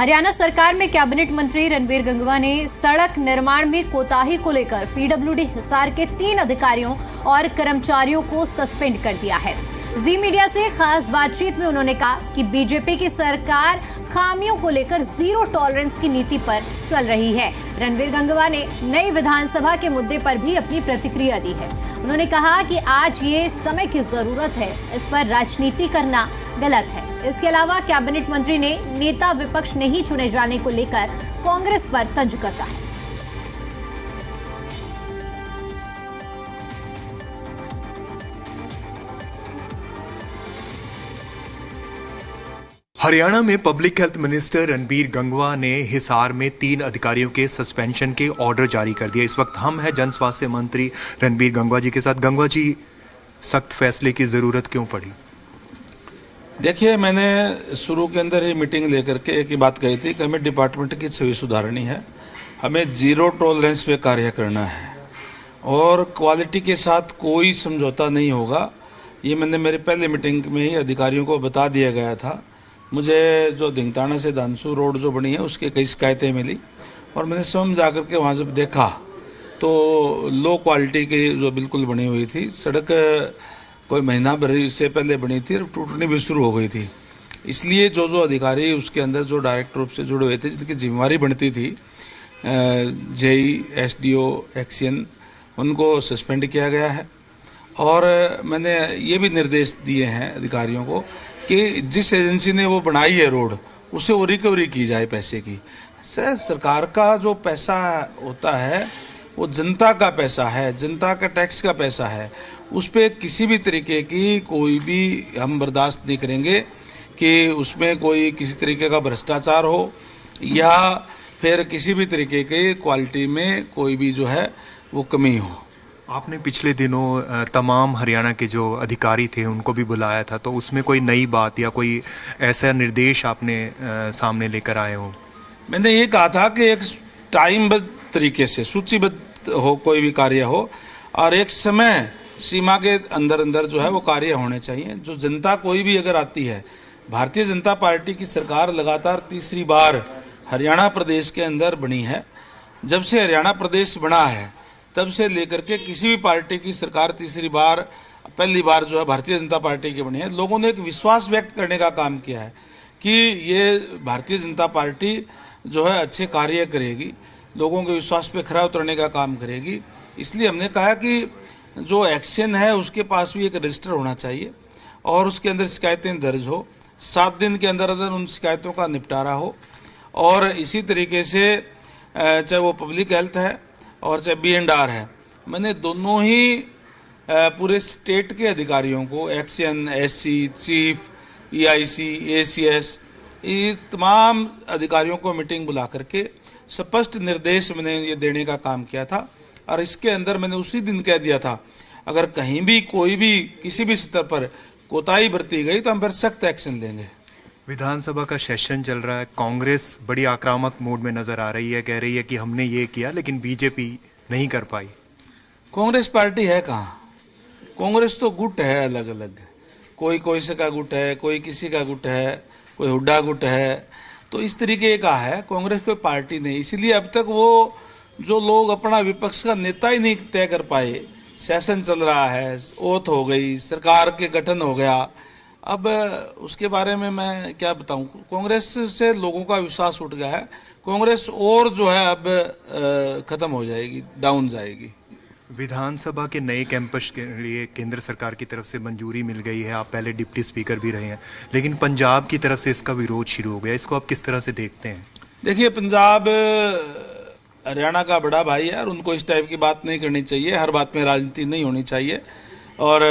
हरियाणा सरकार में कैबिनेट मंत्री रणबीर गंगवा ने सड़क निर्माण में कोताही को लेकर पीडब्ल्यूडी हिसार के 3 अधिकारियों और कर्मचारियों को सस्पेंड कर दिया है। जी मीडिया से खास बातचीत में उन्होंने कहा कि बीजेपी की सरकार खामियों को लेकर जीरो टॉलरेंस की नीति पर चल रही है। रणबीर गंगवा ने नई विधानसभा के मुद्दे पर भी अपनी प्रतिक्रिया दी है। उन्होंने कहा कि आज ये समय की जरूरत है, इस पर राजनीति करना गलत है। इसके अलावा कैबिनेट मंत्री ने नेता विपक्ष नहीं चुने जाने को लेकर कांग्रेस पर तंज कसा है। हरियाणा में public health minister Ranbir Gangwa ने हिसार में 3 अधिकारियों के सस्पेंशन के ऑर्डर जारी कर दिए। इस वक्त हम हैं जन स्वास्थ्य मंत्री रणबीर गंगवा जी के साथ। गंगवा जी, सख्त फैसले की जरूरत क्यों पड़ी? देखिए, मैंने शुरू के अंदर ही मीटिंग लेकर के एक ही बात कही थी कि हमें डिपार्टमेंट की छवि सुधारनी है, हमें जीरो टॉलरेंस पे कार्य करना है और क्वालिटी के साथ कोई समझौता नहीं होगा। ये मैंने मेरे पहले मीटिंग में ही अधिकारियों को बता दिया गया था। मुझे जो धिंगताना से दानसू रोड जो बनी है उसकी कई शिकायतें मिली और मैंने स्वयं जाकर के वहाँ जब देखा तो लो क्वालिटी की जो बिल्कुल बनी हुई थी, सड़क कोई महीना भर से पहले बनी थी और टूटनी भी शुरू हो गई थी। इसलिए जो अधिकारी उसके अंदर जो डायरेक्ट रूप से जुड़े हुए थे, जिनकी जिम्मेवारी बनती थी, जेई, एसडीओ, एक्सीएन, उनको सस्पेंड किया गया है। और मैंने ये भी निर्देश दिए हैं अधिकारियों को कि जिस एजेंसी ने वो बनाई है रोड, उससे वो रिकवरी की जाए पैसे की। सरकार का जो पैसा होता है वो जनता का पैसा है, जनता का टैक्स का पैसा है। उस पर किसी भी तरीके की कोई भी हम बर्दाश्त नहीं करेंगे कि उसमें कोई किसी तरीके का भ्रष्टाचार हो या फिर किसी भी तरीके की क्वालिटी में कोई भी जो है वो कमी हो। आपने पिछले दिनों तमाम हरियाणा के जो अधिकारी थे उनको भी बुलाया था, तो उसमें कोई नई बात या कोई ऐसा निर्देश आपने सामने लेकर आए हो? मैंने ये कहा था कि एक टाइमबद्ध तरीके से सूचीबद्ध हो कोई भी कार्य हो और एक समय सीमा के अंदर अंदर जो है वो कार्य होने चाहिए। जो जनता कोई भी अगर आती है, भारतीय जनता पार्टी की सरकार लगातार तीसरी बार हरियाणा प्रदेश के अंदर बनी है। जब से हरियाणा प्रदेश बना है तब से लेकर के किसी भी पार्टी की सरकार तीसरी बार, पहली बार जो है भारतीय जनता पार्टी की बनी है। लोगों ने एक विश्वास व्यक्त करने का काम किया है कि ये भारतीय जनता पार्टी जो है अच्छे कार्य करेगी, लोगों के विश्वास पे खरा उतरने का काम करेगी। इसलिए हमने कहा कि जो एक्शन है उसके पास भी एक रजिस्टर होना चाहिए और उसके अंदर शिकायतें दर्ज हो, 7 दिन के अंदर अंदर उन शिकायतों का निपटारा हो। और इसी तरीके से चाहे वो पब्लिक हेल्थ है और चाहे B&R है, मैंने दोनों ही पूरे स्टेट के अधिकारियों को, action, SC, chief, EIC, ACS, ये तमाम अधिकारियों को मीटिंग बुला करके स्पष्ट निर्देश मैंने ये देने का काम किया था। और इसके अंदर मैंने उसी दिन कह दिया था, अगर कहीं भी कोई भी किसी भी स्तर पर कोताही बरती गई तो हम फिर सख्त एक्शन लेंगे। विधानसभा का सेशन चल रहा है, कांग्रेस बड़ी आक्रामक मोड में नजर आ रही है, कह रही है कि हमने ये किया लेकिन बीजेपी नहीं कर पाई। कांग्रेस पार्टी है कहाँ? कांग्रेस तो गुट है अलग अलग, कोई से का गुट है, कोई किसी का गुट है, कोई हुड्डा गुट है, तो इस तरीके का है। कांग्रेस कोई पार्टी नहीं। इसीलिए अब तक वो जो लोग अपना विपक्ष का नेता ही नहीं तय कर पाए, सेशन चल रहा है, ओथ हो गई, सरकार के गठन हो गया, अब उसके बारे में मैं क्या बताऊं। कांग्रेस से लोगों का विश्वास उठ गया है। कांग्रेस और जो है अब खत्म हो जाएगी, डाउन जाएगी। विधानसभा के नए कैंपस के लिए केंद्र सरकार की तरफ से मंजूरी मिल गई है। आप पहले डिप्टी स्पीकर भी रहे हैं, लेकिन पंजाब की तरफ से इसका विरोध शुरू हो गया। इसको आप किस तरह से देखते हैं? देखिए, पंजाब हरियाणा का बड़ा भाई है और उनको इस टाइप की बात नहीं करनी चाहिए। हर बात में राजनीति नहीं होनी चाहिए। और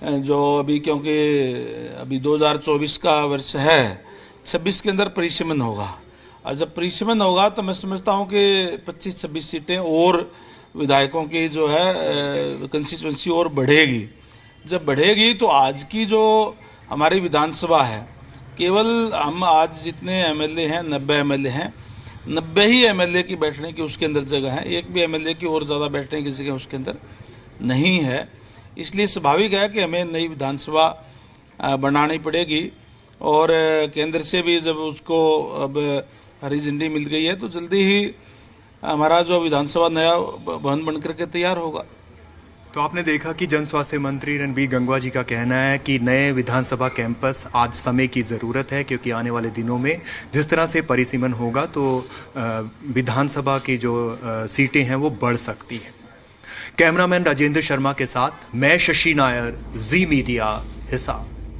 जो अभी, क्योंकि अभी 2024 का वर्ष है, 26 के अंदर परिसीमन होगा और जब परिसीमन होगा तो मैं समझता हूँ कि 25-26 सीटें और विधायकों की जो है कंस्टिट्यूंसी और बढ़ेगी। जब बढ़ेगी तो आज की जो हमारी विधानसभा है, केवल हम आज जितने MLA हैं, 90 MLA हैं, 90 ही MLA की बैठने की उसके अंदर जगह है। एक भी MLA की और ज़्यादा बैठने की जगह उसके अंदर नहीं है। इसलिए स्वाभाविक है कि हमें नई विधानसभा बनानी पड़ेगी और केंद्र से भी जब उसको अब हरी झंडी मिल गई है तो जल्दी ही हमारा जो विधानसभा नया भवन बन करके तैयार होगा। तो आपने देखा कि जन स्वास्थ्य मंत्री रणबीर गंगवा जी का कहना है कि नए विधानसभा कैंपस आज समय की ज़रूरत है, क्योंकि आने वाले दिनों में जिस तरह से परिसीमन होगा तो विधानसभा की जो सीटें हैं वो बढ़ सकती हैं। कैमरामैन राजेंद्र शर्मा के साथ मैं शशि नायर, जी मीडिया, हिसार।